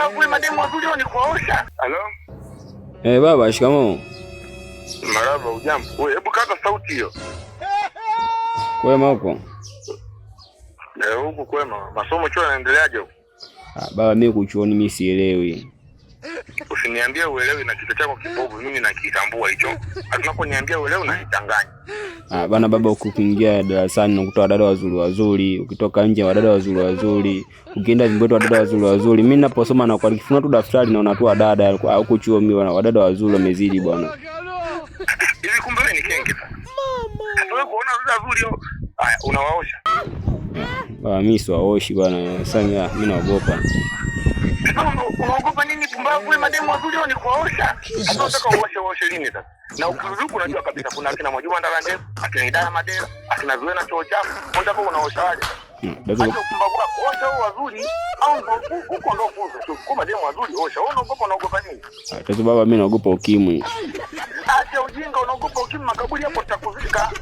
pumbavu wewe, mademu wazuri ni kuosha. Halo? Baba, shikamoo. Marhaba, ujambo? Wewe hebu kata sauti hiyo. Kwema huko? Huko kwema. Masomo chuo yanaendeleaje huko? Baba, mimi kuchuoni mimi sielewi. Usiniambie uelewi na kichwa chako kibovu, mimi nakitambua hicho. Tunaponiambia uelewi unanichanganya. Bana baba, ukiingia darasani unakuta wadada wazuri wazuri, ukitoka nje wadada wazuri wazuri, ukienda Vimbweta wadada wazuri wazuri. Mimi ninaposoma na kwa kifunua tu daftari naona tu wadada huko chuo, mimi wadada wazuri wamezidi bwana. Hivi kumbe wewe ni kenge sasa. Wewe kuona wadada wazuri haya unawaosha? Mimi siwaoshi bwana. Sasa mimi naogopa. Unaogopa nini pumbavu wewe, mademu wazuri ni kuosha? Hata utaka uoshe lini sasa? Na ukirudi unajua kabisa kuna akina Mwajuma Ndalande, akina Idara Madera, akina Zuena choo chafu. Unataka unaoshaje? Ndio pumbavu wako. Osha wazuri au uko ndo fuzo. Kwa mademu wazuri osha. Unaogopa nini? Tatizo baba, mimi naogopa ukimwi. Acha ujinga, unaogopa ukimwi, makaburi hapo tutakuzika.